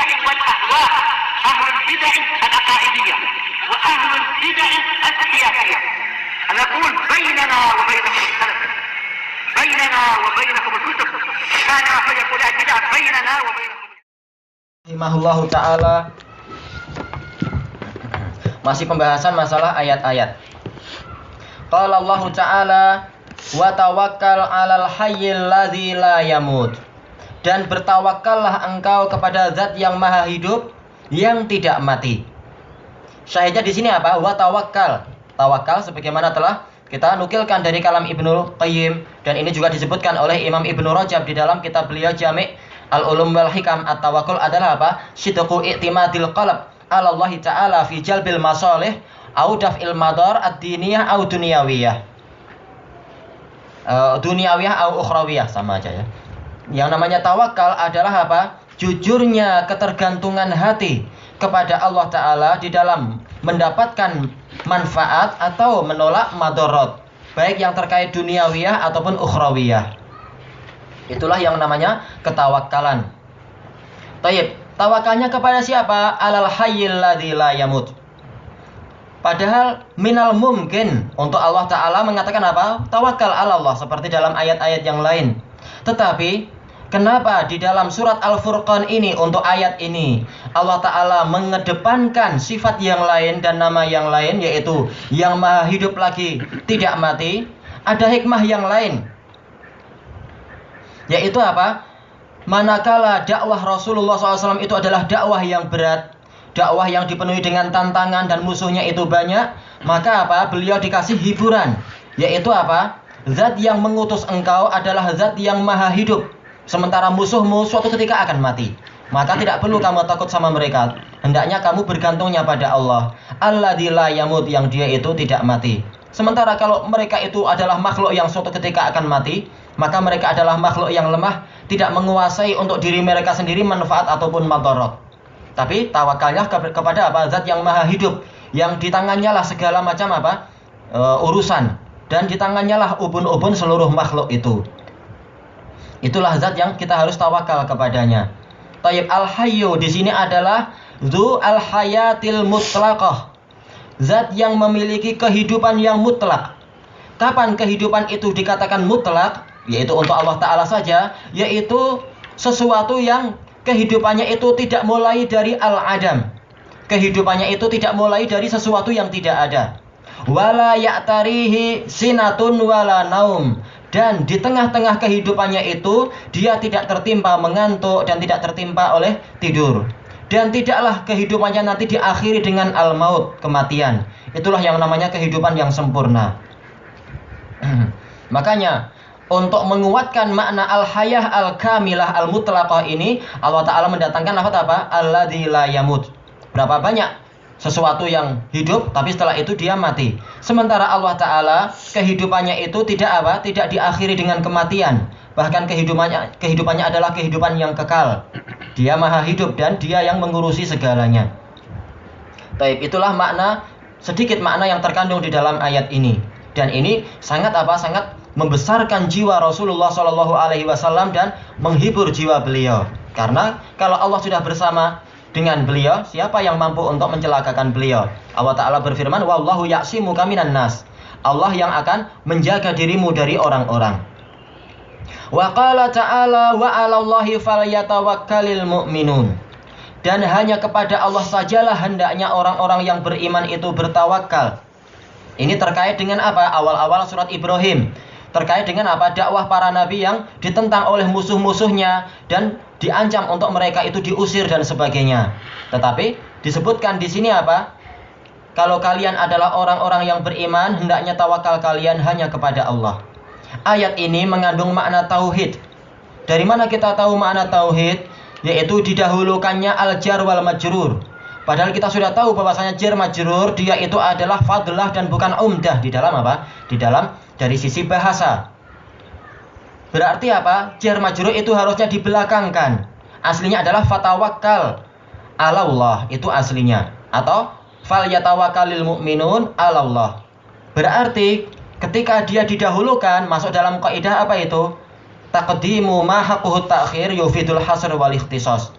البدع والأهواء، أهل البدع العقائدية وأهل البدع السياسية. نقول بيننا وبينكم السلف، بيننا وبينكم الكتب، كان فيقول البدع بيننا وبينكم. Rahimahullahu ta'ala. Masih pembahasan masalah ayat-ayat. Qala Allah Ta'ala wa tawakkal 'alal hayyil ladzi la yamut. Dan bertawakallah engkau kepada zat yang maha hidup yang tidak mati. Syahidnya di sini apa? Wa tawakkal. Tawakal sebagaimana telah kita nukilkan dari kalam Ibnu Qayyim, dan ini juga disebutkan oleh Imam Ibnu Rajab di dalam kitab beliau Jami' Al-Ulum wal Hikam. At-tawakkul adalah apa? Sidqu i'timadil qalb 'ala Allah Ta'ala fi jalbil masalih au daf'il madar ad-diniyah au dunyawiyah. Dunyawiyah au ukhrawiyah, sama aja ya. Yang namanya tawakal adalah apa? Jujurnya ketergantungan hati kepada Allah Ta'ala di dalam mendapatkan manfaat atau menolak madarat, baik yang terkait duniawiyah ataupun ukhrawiyah. Itulah yang namanya ketawakalan. Taib, tawakalnya kepada siapa? Alal hayyil ladzi la yamut. Padahal minal mumkin untuk Allah Ta'ala mengatakan apa? Tawakal ala Allah, seperti dalam ayat-ayat yang lain. Tetapi kenapa di dalam surat Al-Furqan ini, untuk ayat ini, Allah Ta'ala mengedepankan sifat yang lain dan nama yang lain, yaitu yang maha hidup lagi tidak mati? Ada hikmah yang lain, yaitu apa? Manakala dakwah Rasulullah SAW itu adalah dakwah yang berat, dakwah yang dipenuhi dengan tantangan dan musuhnya itu banyak, maka apa? Beliau dikasih hiburan, yaitu apa? Zat yang mengutus engkau adalah zat yang maha hidup, sementara musuhmu suatu ketika akan mati. Maka tidak perlu kamu takut sama mereka. Hendaknya kamu bergantungnya pada Allah, alladzi la yamut, yang dia itu tidak mati. Sementara kalau mereka itu adalah makhluk yang suatu ketika akan mati, maka mereka adalah makhluk yang lemah, tidak menguasai untuk diri mereka sendiri manfaat ataupun madarat. Tapi tawakalnya kepada apa? Zat yang maha hidup, yang di tangannya lah segala macam apa? Urusan, dan di tangannya lah ubun-ubun seluruh makhluk itu. Itulah zat yang kita harus tawakal kepadanya. Tayyib, al-hayyu di sini adalah dzu al-hayatil mutlaqah, zat yang memiliki kehidupan yang mutlak. Kapan kehidupan itu dikatakan mutlak? Yaitu untuk Allah Ta'ala saja, yaitu sesuatu yang kehidupannya itu tidak mulai dari al-adam. Kehidupannya itu tidak mulai dari sesuatu yang tidak ada. Wala ya'tarihi sinatun wala naum. Dan di tengah-tengah kehidupannya itu dia tidak tertimpa mengantuk dan tidak tertimpa oleh tidur. Dan tidaklah kehidupannya nanti diakhiri dengan al-maut, kematian. Itulah yang namanya kehidupan yang sempurna. Makanya untuk menguatkan makna al-hayah al-kamilah al-mutlaqah ini, Allah Ta'ala mendatangkan lafaz apa? Alladzi la yamut. Berapa banyak sesuatu yang hidup tapi setelah itu dia mati. Sementara Allah Ta'ala kehidupannya itu tidak apa? Tidak diakhiri dengan kematian. Bahkan kehidupannya adalah kehidupan yang kekal. Dia maha hidup dan dia yang mengurusi segalanya. Taib, itulah makna, sedikit makna yang terkandung di dalam ayat ini. Dan ini sangat apa? Sangat membesarkan jiwa Rasulullah SAW dan menghibur jiwa beliau. Karena kalau Allah sudah bersama dengan beliau, siapa yang mampu untuk mencelakakan beliau? Allah Ta'ala berfirman, wallahu ya'simuka minan nas. Allah yang akan menjaga dirimu dari orang-orang. Wa qala ta'ala wa 'alallahi falyatawakkalul mu'minun. Dan hanya kepada Allah sajalah hendaknya orang-orang yang beriman itu bertawakal. Ini terkait dengan apa? Awal-awal surat Ibrahim. Terkait dengan apa? Dakwah para nabi yang ditentang oleh musuh-musuhnya dan diancam untuk mereka itu diusir dan sebagainya. Tetapi disebutkan di sini apa? Kalau kalian adalah orang-orang yang beriman, hendaknya tawakal kalian hanya kepada Allah. Ayat ini mengandung makna tauhid. Dari mana kita tahu makna tauhid? Yaitu didahulukannya al-jar wal majrur. Padahal kita sudah tahu bahwasanya jar majrur dia itu adalah fadlah dan bukan umdah di dalam apa? Di dalam dari sisi bahasa. Berarti apa? Jar majrur itu harusnya dibelakangkan. Aslinya adalah fatawakkal 'ala Allah, itu aslinya. Atau fal yatawakkalul mu'minun 'ala Allah. Berarti ketika dia didahulukan, masuk dalam kaidah apa itu? Taqdimu ma haqquhu ta'khir yufidul hasr wal ikhtisas.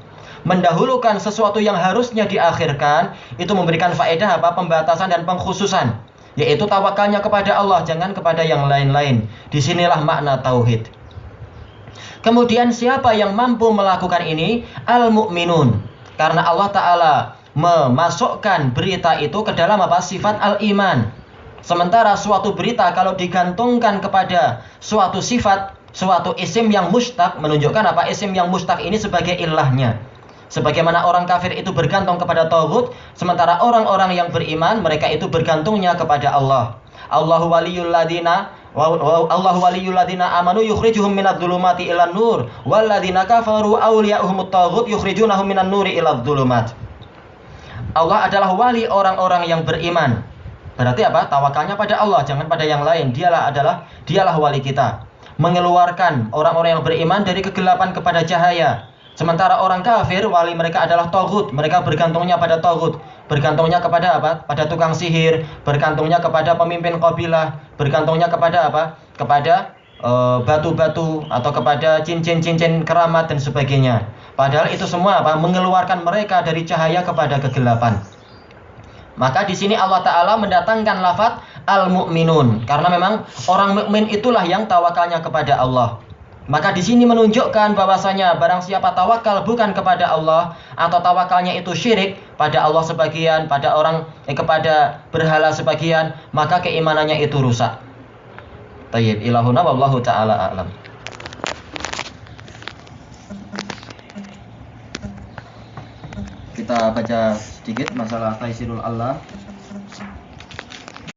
mendahulukan sesuatu yang harusnya diakhirkan, itu memberikan faedah apa? Pembatasan dan pengkhususan, yaitu tawakalnya kepada Allah, jangan kepada yang lain-lain. Disinilah makna tauhid. Kemudian siapa yang mampu melakukan ini? Al-mu'minun. Karena Allah Ta'ala memasukkan berita itu ke dalam apa? Sifat al-iman. Sementara suatu berita kalau digantungkan kepada suatu sifat, suatu isim yang mustaq, menunjukkan apa? Isim yang mustaq ini sebagai ilahnya. Sebagaimana orang kafir itu bergantung kepada tauhid, sementara orang-orang yang beriman, mereka itu bergantungnya kepada Allah. Allahu waliyul ladina amanu yukhrijuhum minadh dhulumati ilan nur wal ladina kafaru awliya'uhumut taghut yukhrijunahum minan nuri ilad dhulumat. Allah adalah wali orang-orang yang beriman. Berarti apa? Tawakalnya pada Allah, jangan pada yang lain. Dialah wali kita. Mengeluarkan orang-orang yang beriman dari kegelapan kepada cahaya. Sementara orang kafir, wali mereka adalah taghut. Mereka bergantungnya pada taghut. Bergantungnya kepada apa? Pada tukang sihir. Bergantungnya kepada pemimpin kabilah. Bergantungnya kepada apa? Kepada batu-batu atau kepada cincin-cincin keramat dan sebagainya. Padahal itu semua apa? Mengeluarkan mereka dari cahaya kepada kegelapan. Maka di sini Allah Ta'ala mendatangkan lafaz al-mu'minun, karena memang orang mukmin itulah yang tawakalnya kepada Allah. Maka di sini menunjukkan bahwasanya barang siapa tawakal bukan kepada Allah, atau tawakalnya itu syirik pada Allah sebagian, pada kepada berhala sebagian, maka keimanannya itu rusak. Tayyib, ilahuna wallahu ta'ala a'lam. Kita baca sedikit masalah Taisirul Allah.